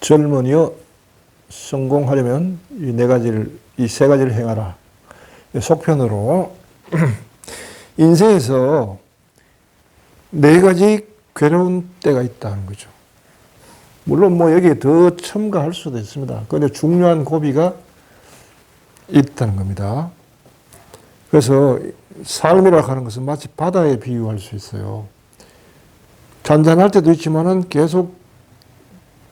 젊은이여 성공하려면 이 세 가지를 행하라. 속편으로 인생에서 네 가지 괴로운 때가 있다는 거죠. 물론 여기에 더 첨가할 수도 있습니다. 그런데 중요한 고비가 있다는 겁니다. 그래서 삶이라고 하는 것은 마치 바다에 비유할 수 있어요. 잔잔할 때도 있지만은 계속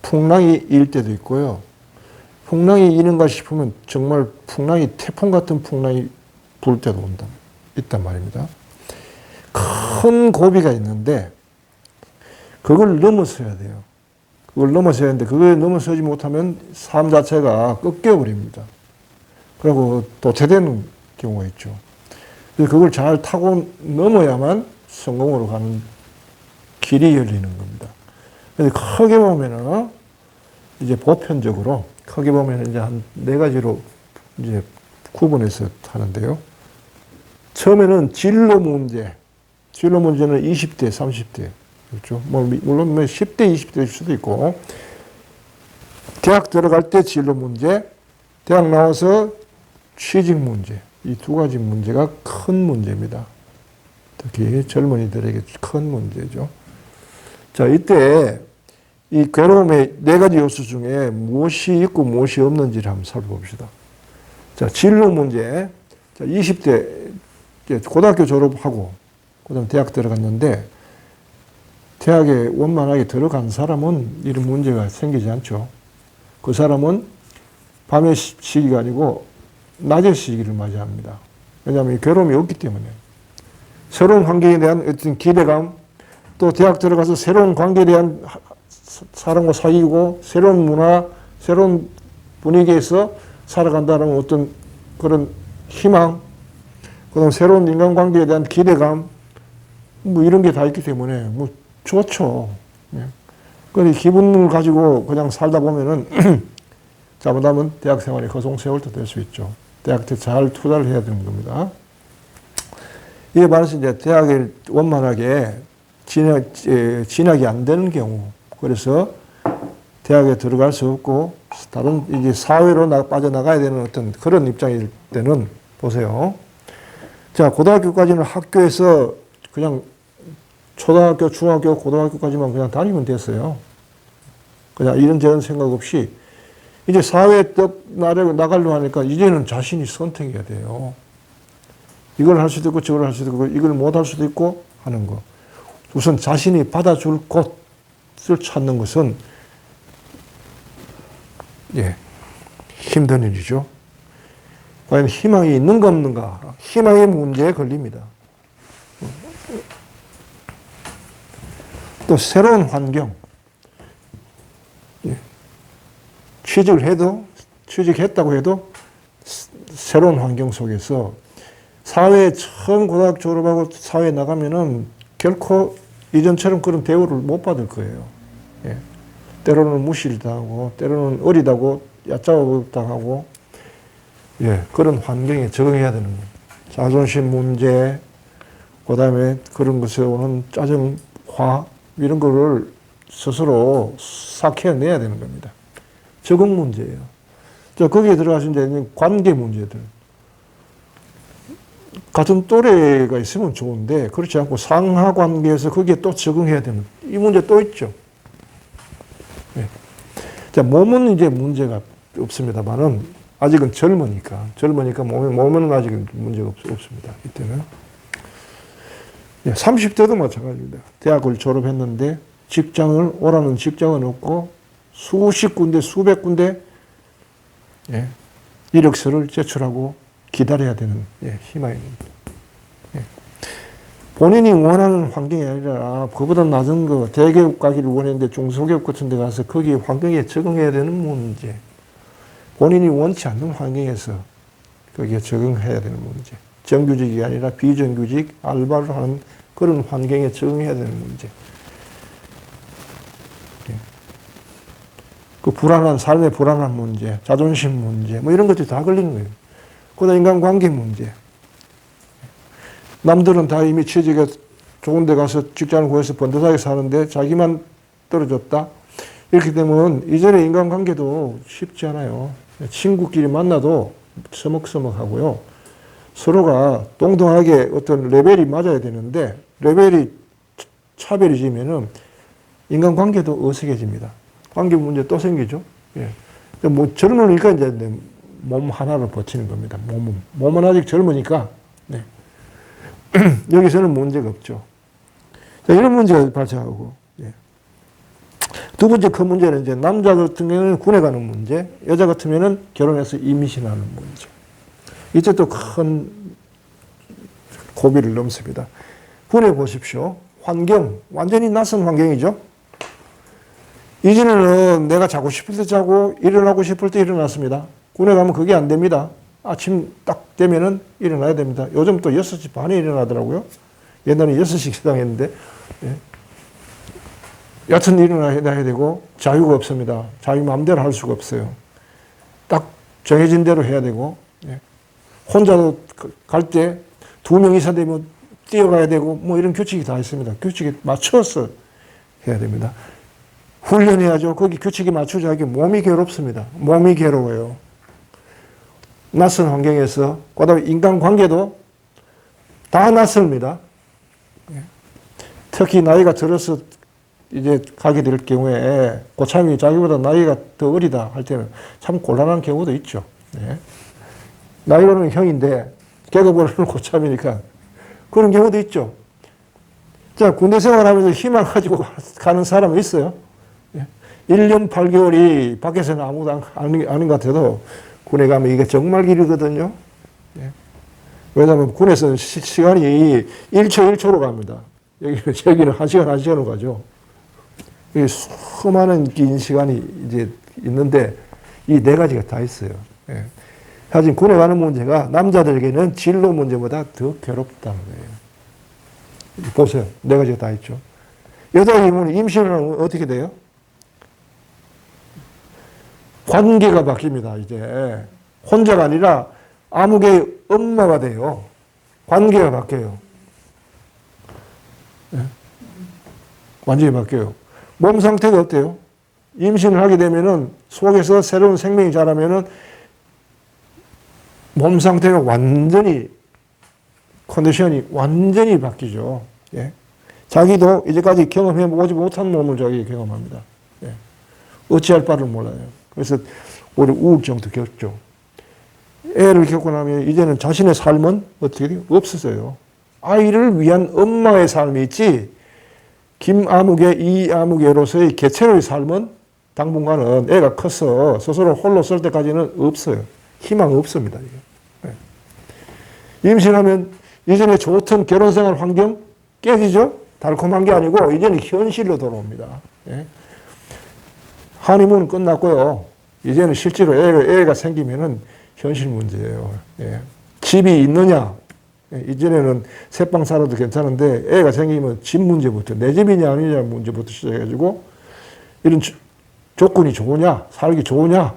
풍랑이 일 때도 있고요. 풍랑이 이는가 싶으면 정말 태풍 같은 풍랑이 불 때도 있단 말입니다. 큰 고비가 있는데 그걸 넘어서야 돼요. 그걸 넘어서지 못하면 삶 자체가 꺾여버립니다. 그리고 도태되는 경우가 있죠. 그래서 그걸 잘 타고 넘어야만 성공으로 가는 길이 열리는 겁니다. 그래서 크게 보면은 이제 보편적으로 이제 한 네 가지로 이제 구분해서 하는데요. 처음에는 진로 문제는 20대, 30대. 그렇죠. 물론 10대, 20대일 수도 있고, 대학 들어갈 때 진로 문제, 대학 나와서 취직 문제, 이 두 가지 문제가 큰 문제입니다. 특히 젊은이들에게 큰 문제죠. 자, 이때 이 괴로움의 네 가지 요소 중에 무엇이 있고 무엇이 없는지를 한번 살펴봅시다. 자, 진로 문제. 자, 20대 고등학교 졸업하고 그다음 대학 들어갔는데 대학에 원만하게 들어간 사람은 이런 문제가 생기지 않죠. 그 사람은 밤의 시기가 아니고 낮의 시기를 맞이합니다. 왜냐하면 괴로움이 없기 때문에. 새로운 환경에 대한 어떤 기대감, 또 대학 들어가서 새로운 관계에 대한 사람과 사귀고 새로운 문화, 새로운 분위기에서 살아간다는 어떤 그런 희망, 그다음 새로운 인간관계에 대한 기대감, 이런 게 다 있기 때문에 좋죠. 그 기분을 가지고 그냥 살다 보면은 잘못하면 대학 생활이 허송세월도 될 수 있죠. 대학 때 잘 투자를 해야 되는 겁니다. 이에 반해서 이제 대학에 원만하게 진학이 안 되는 경우, 그래서 대학에 들어갈 수 없고 다른 이제 사회로 빠져나가야 되는 어떤 그런 입장일 때는 보세요. 자, 고등학교까지는 학교에서 그냥 초등학교, 중학교, 고등학교까지만 그냥 다니면 됐어요. 그냥 이런저런 생각 없이 이제 사회에 나가려고 하니까 이제는 자신이 선택해야 돼요. 이걸 할 수도 있고 저걸 할 수도 있고 이걸 못 할 수도 있고 하는 거. 우선 자신이 받아줄 곳을 찾는 것은 힘든 일이죠. 과연 희망이 있는가 없는가? 희망의 문제에 걸립니다. 또 새로운 환경. 취직했다고 해도 새로운 환경 속에서 사회에 처음 고등학교 졸업하고 사회에 나가면은 결코 이전처럼 그런 대우를 못 받을 거예요. 때로는 무시를 당하고, 때로는 어리다고 얕잡아당하고, 그런 환경에 적응해야 되는 거예요. 자존심 문제, 그 다음에 그런 것에 오는 짜증, 화, 이런 거를 스스로 삭혀내야 되는 겁니다. 적응 문제예요. 자, 거기에 들어가신 이제 관계 문제들. 같은 또래가 있으면 좋은데, 그렇지 않고 상하 관계에서 거기에 또 적응해야 되는, 이 문제 또 있죠. 자, 몸은 이제 문제가 없습니다만은, 아직은 젊으니까 몸은 아직은 문제가 없습니다. 이때는. 30대도 마찬가지입니다. 대학을 졸업했는데, 오라는 직장은 없고, 수십 군데, 수백 군데, 이력서를 제출하고 기다려야 되는 희망입니다. 본인이 원하는 환경이 아니라 그보다 낮은 거, 대기업 가기를 원했는데 중소기업 같은 데 가서 거기 환경에 적응해야 되는 문제. 본인이 원치 않는 환경에서 거기에 적응해야 되는 문제. 정규직이 아니라 비정규직, 알바를 하는 그런 환경에 적응해야 되는 문제. 그 삶의 불안한 문제, 자존심 문제, 이런 것들이 다 걸리는 거예요. 그다음 인간관계 문제. 남들은 다 이미 취직해 좋은 데 가서 직장을 구해서 번듯하게 사는데 자기만 떨어졌다. 이렇게 되면 이전의 인간관계도 쉽지 않아요. 친구끼리 만나도 서먹서먹하고요. 서로가 동등하게 어떤 레벨이 맞아야 되는데 레벨이 차별이 지면은 인간관계도 어색해집니다. 관계 문제 또 생기죠. 예. 뭐 젊으니까 이제 몸 하나로 버티는 겁니다. 몸은 아직 젊으니까. 네. 여기서는 문제가 없죠. 자, 이런 문제가 발생하고. 예. 두 번째 큰 문제는 이제 남자 같은 경우는 군에 가는 문제, 여자 같으면은 결혼해서 임신하는 문제. 이제 또 큰 고비를 넘습니다. 군에 보십시오. 환경, 완전히 낯선 환경이죠. 이전에는 내가 자고 싶을 때 자고 일어나고 싶을 때 일어났습니다. 군에 가면 그게 안 됩니다. 아침 딱 되면은 일어나야 됩니다. 요즘 또 6시 반에 일어나더라고요. 옛날에 6시 기상했는데. 예. 여튼 일어나야 되고 자유가 없습니다. 자유 마음대로 할 수가 없어요. 딱 정해진 대로 해야 되고, 예. 혼자도 갈 때 2명 이상 되면 뛰어가야 되고 뭐 이런 규칙이 다 있습니다. 규칙에 맞춰서 해야 됩니다. 훈련해야죠. 거기 규칙에 맞추지 않게 몸이 괴롭습니다. 몸이 괴로워요. 낯선 환경에서, 그 다음에 인간관계도 다 낯섭니다. 특히 나이가 들어서 이제 가게 될 경우에 고참이 자기보다 나이가 더 어리다 할 때는 참 곤란한 경우도 있죠. 네. 나이로는 형인데 계급으로는 고참이니까 그런 경우도 있죠. 자, 군대 생활하면서 희망 가지고 가는 사람은 있어요. 1년 8개월이 밖에서는 아무도 아닌 것 같아도 군에 가면 이게 정말 길이거든요. 왜냐하면 군에서는 시간이 1초 1초로 갑니다. 여기는 1시간 1시간으로 가죠. 이게 수많은 긴 시간이 이제 있는데 이 네 가지가 다 있어요. 하지만 군에 가는 문제가 남자들에게는 진로 문제보다 더 괴롭다는 거예요. 보세요. 네 가지가 다 있죠. 여자이면 임신을 하면 어떻게 돼요? 관계가 바뀝니다. 이제 혼자가 아니라 암흑의 엄마가 돼요. 관계가 바뀌어요. 완전히 바뀌어요. 몸 상태가 어때요? 임신을 하게 되면은 속에서 새로운 생명이 자라면은 몸 상태가 완전히 컨디션이 완전히 바뀌죠. 예. 자기도 이제까지 경험해 보지 못한 몸을 자기 경험합니다. 예. 어찌할 바를 몰라요. 그래서 우리 우울증도 겪죠. 애를 겪고 나면 이제는 자신의 삶은 어떻게 돼요? 없어져요. 아이를 위한 엄마의 삶이 있지 김아무개, 이아무개로서의 개체로의 삶은 당분간은 애가 커서 스스로 홀로 설 때까지는 없어요. 희망 없습니다. 이게. 임신하면 이전에 좋던 결혼생활 환경 깨지죠? 달콤한 게 아니고 이제는 현실로 돌아옵니다. 하니문은 끝났고요. 이제는 실제로 애가 생기면은 현실 문제예요. 집이 있느냐? 이전에는 새빵 살아도 괜찮은데 애가 생기면 집 문제부터 내 집이냐 아니냐 문제부터 시작해가지고 이런 조건이 좋으냐? 살기 좋으냐?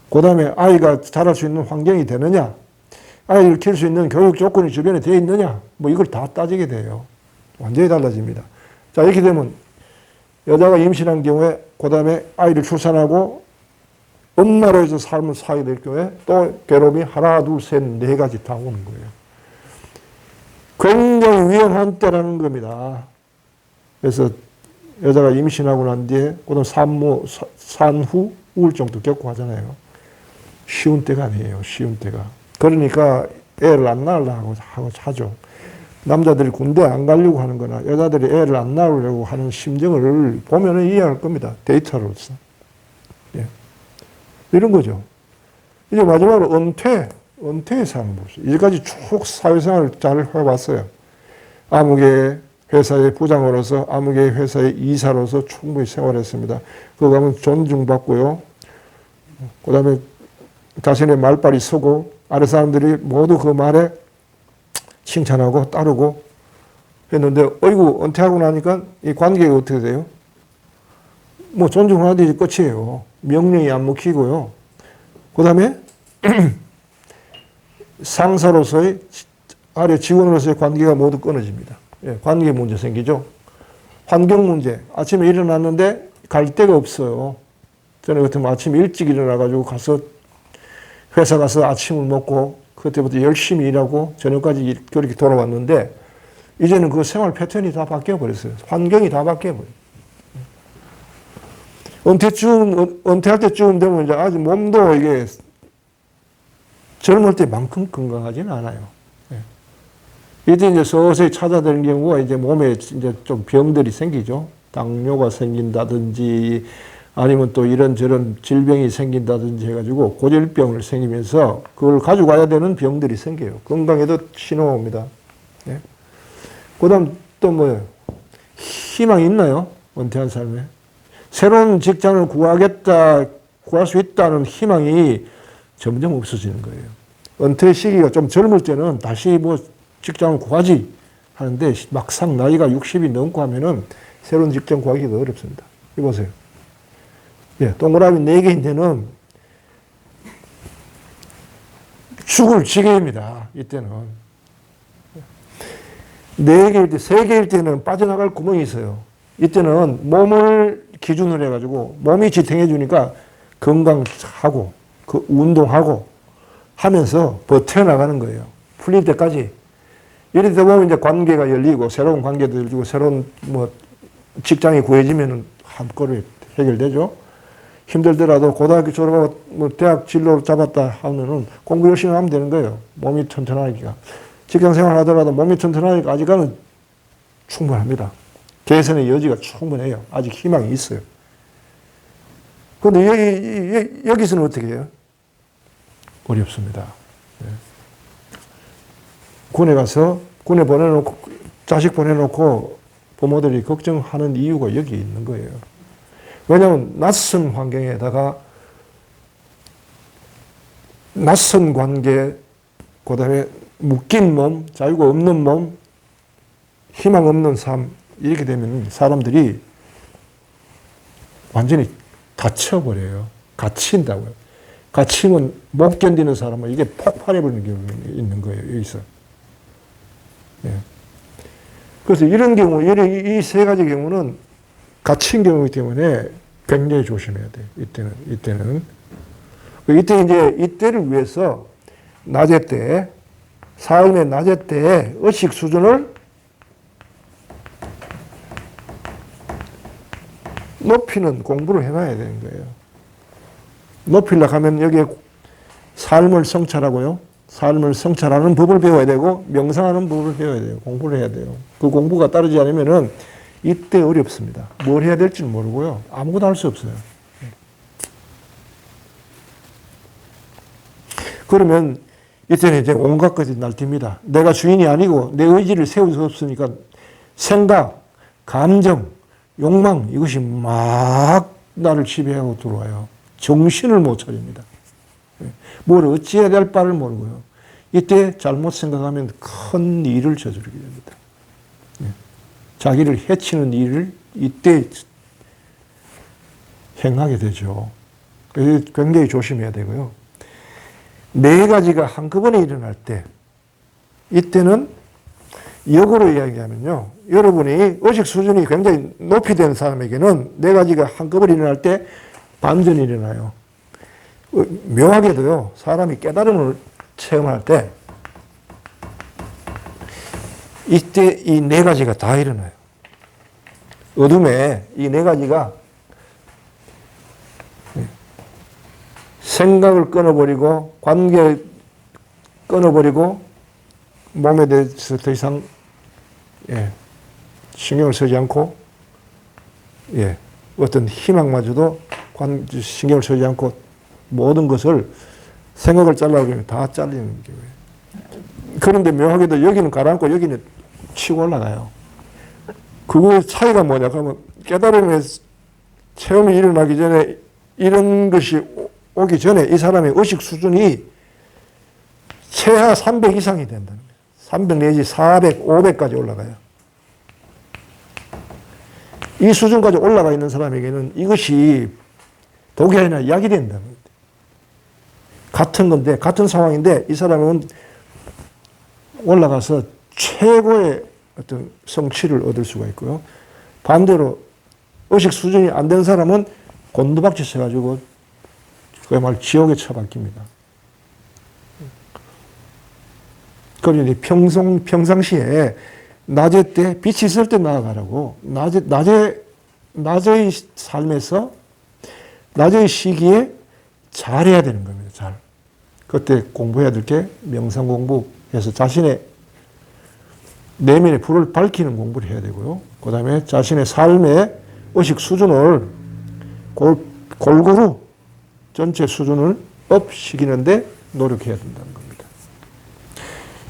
그 다음에 아이가 자랄 수 있는 환경이 되느냐? 아이를 키울 수 있는 교육 조건이 주변에 되어 있느냐? 뭐 이걸 다 따지게 돼요. 완전히 달라집니다. 자, 이렇게 되면 여자가 임신한 경우에 그 다음에 아이를 출산하고 엄마로서 삶을 살게 될 경우에 또 괴로움이 하나, 둘, 셋, 네 가지 다 오는 거예요. 굉장히 위험한 때라는 겁니다. 그래서 여자가 임신하고 난 뒤에 그다음 산후 우울증도 겪고 하잖아요. 쉬운 때가 아니에요. 쉬운 때가. 그러니까 애를 안 낳으려고 하죠. 남자들이 군대 안 가려고 하는 거나 여자들이 애를 안 낳으려고 하는 심정을 보면 이해할 겁니다. 데이터로서. 예. 이런 거죠. 이제 마지막으로 은퇴의 삶을 보세요. 이제까지 쭉 사회생활을 잘 해봤어요. 아무개 회사의 부장으로서, 아무개 회사의 이사로서 충분히 생활했습니다. 그거 가면 존중받고요. 그 다음에 자신의 말빨이 서고, 아래 사람들이 모두 그 말에 칭찬하고 따르고 했는데, 어이구, 은퇴하고 나니까 이 관계가 어떻게 돼요? 뭐 존중하는데 이제 끝이에요. 명령이 안 먹히고요. 그 다음에 상사로서의 아래 직원으로서의 관계가 모두 끊어집니다. 예, 관계 문제 생기죠. 환경 문제. 아침에 일어났는데 갈 데가 없어요. 저는 그때 아침 일찍 일어나가지고 가서 회사 가서 아침을 먹고 그때부터 열심히 일하고 저녁까지 그렇게 돌아왔는데 이제는 그 생활 패턴이 다 바뀌어 버렸어요. 환경이 다 바뀌어 버려요. 은퇴할 때쯤 되면 이제 아직 몸도 이게 젊을 때만큼 건강하지는 않아요. 이때 이제 서서히 찾아드는 경우가 이제 몸에 이제 좀 병들이 생기죠. 당뇨가 생긴다든지 아니면 또 이런저런 질병이 생긴다든지 해가지고 고질병을 생기면서 그걸 가지고 가야 되는 병들이 생겨요. 건강에도 신호가 옵니다. 예. 그 다음 또 뭐예요? 희망이 있나요? 은퇴한 삶에. 새로운 직장을 구할 수 있다는 희망이 점점 없어지는 거예요. 은퇴 시기가 좀 젊을 때는 다시 뭐 직장을 구하지 하는데 막상 나이가 60이 넘고 하면은 새로운 직장 구하기가 어렵습니다. 이보세요. 예, 동그라미 4개인 데는 죽을 지경입니다. 이때는. 4개일 때, 3개일 때는 빠져나갈 구멍이 있어요. 이때는 몸을 기준으로 해가지고 몸이 지탱해 주니까 건강하고 그 운동하고 하면서 버텨나가는 거예요. 풀릴 때까지. 이러다 보면 이제 관계가 열리고 새로운 관계도 열리고 새로운 뭐 직장이 구해지면은 한꺼번에 해결되죠. 힘들더라도 고등학교 졸업하고 뭐 대학 진로를 잡았다 하면은 공부 열심히 하면 되는 거예요. 몸이 튼튼하니까. 직장 생활 하더라도 몸이 튼튼하니까 아직은 충분합니다. 개선의 여지가 충분해요. 아직 희망이 있어요. 그런데 여기서는 어떻게 해요? 어렵습니다. 군에 가서 군에 보내놓고 자식 보내놓고 부모들이 걱정하는 이유가 여기 있는 거예요. 왜냐하면 낯선 환경에다가 낯선 관계, 그 다음에 묶인 몸, 자유가 없는 몸, 희망 없는 삶, 이렇게 되면 사람들이 완전히 다쳐버려요. 갇힌다고요. 갇히면 못 견디는 사람은 이게 폭발해버리는 경우가 있는 거예요. 여기서. 예. 그래서 이런 경우, 이 3가지 경우는 갇힌 경우이기 때문에 굉장히 조심해야 돼요. 이때는. 이때를 위해서 낮에 때, 삶의 낮에 때 의식 수준을 높이는 공부를 해놔야 되는 거예요. 높이려고 하면 여기에 삶을 성찰하고요. 삶을 성찰하는 법을 배워야 되고 명상하는 법을 배워야 돼요. 공부를 해야 돼요. 그 공부가 따르지 않으면은 이때 어렵습니다. 뭘 해야 될지 모르고요. 아무것도 할 수 없어요. 그러면 이때는 이제 온갖 것이 날뛰입니다. 내가 주인이 아니고 내 의지를 세울 수 없으니까 생각, 감정, 욕망 이것이 막 나를 지배하고 들어와요. 정신을 못 차립니다. 뭘 어찌해야 될 바를 모르고요. 이때 잘못 생각하면 큰 일을 저지르게 됩니다. 자기를 해치는 일을 이때 행하게 되죠. 그래서 굉장히 조심해야 되고요. 4가지가 한꺼번에 일어날 때 이때는 역으로 이야기하면요. 여러분이 의식 수준이 굉장히 높이 되는 사람에게는 4가지가 한꺼번에 일어날 때 반전이 일어나요. 묘하게도요. 사람이 깨달음을 체험할 때 이때 이 4가지가 다 일어나요. 어둠에 이 4가지가 생각을 끊어버리고 관계 끊어버리고 몸에 대해서 더 이상 신경을 쓰지 않고 어떤 희망마저도 신경을 쓰지 않고 모든 것을 생각을 잘라고 하면 다 잘리는 거예요. 그런데 묘하게도 여기는 가라앉고 여기는 치고 올라가요. 그 차이가 뭐냐 그러면 깨달음의 체험이 일어나기 전에 이런 것이 오기 전에 이 사람의 의식 수준이 최하 300 이상이 된다는 거예요. 300 내지 400, 500까지 올라가요. 이 수준까지 올라가 있는 사람에게는 이것이 독이 아니라 약이 된다는 거예요. 같은 건데, 같은 상황인데 이 사람은 올라가서 최고의 어떤 성취를 얻을 수가 있고요. 반대로 의식 수준이 안 된 사람은 곤두박질 쳐가지고 그야말로 지옥에 처박힙니다. 그러니 평상시에 낮에 때 빛이 있을 때 나아가라고 낮의 삶에서 낮의 시기에 잘해야 되는 겁니다. 잘. 그때 공부해야 될 게 명상 공부해서 자신의 내면의 불을 밝히는 공부를 해야 되고요. 그 다음에 자신의 삶의 의식 수준을 골고루 전체 수준을 업시키는데 노력해야 된다는 겁니다.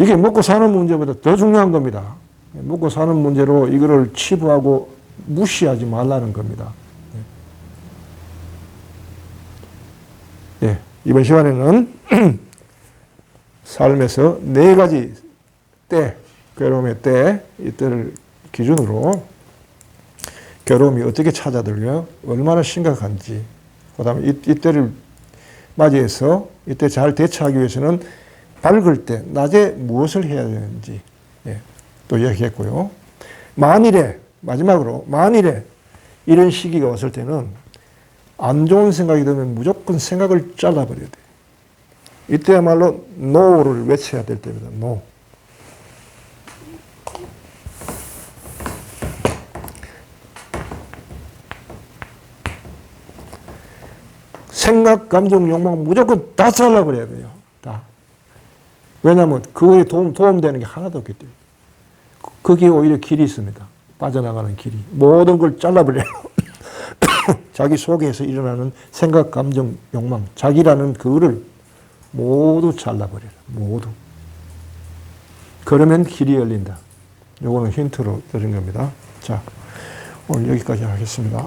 이게 먹고 사는 문제보다 더 중요한 겁니다. 먹고 사는 문제로 이거를 치부하고 무시하지 말라는 겁니다. 네, 이번 시간에는 삶에서 4가지 때, 괴로움의 때, 이때를 기준으로 괴로움이 어떻게 찾아들려, 얼마나 심각한지, 그 다음에 이때를 맞이해서 이때 잘 대처하기 위해서는 밝을 때, 낮에 무엇을 해야 되는지 또 이야기했고요. 마지막으로 만일에 이런 시기가 왔을 때는 안 좋은 생각이 들면 무조건 생각을 잘라버려야 돼요. 이때야말로 노를 외쳐야 될 때입니다. 노. 생각, 감정, 욕망 무조건 다 잘라버려야 돼요. 다. 왜냐하면 그거에 도움되는 게 하나도 없기 때문에. 거기에 오히려 길이 있습니다. 빠져나가는 길이. 모든 걸 잘라버려요. 자기 속에서 일어나는 생각, 감정, 욕망, 자기라는 그거를 모두 잘라버려요. 모두. 그러면 길이 열린다. 요거는 힌트로 드린 겁니다. 자, 오늘 여기까지 하겠습니다.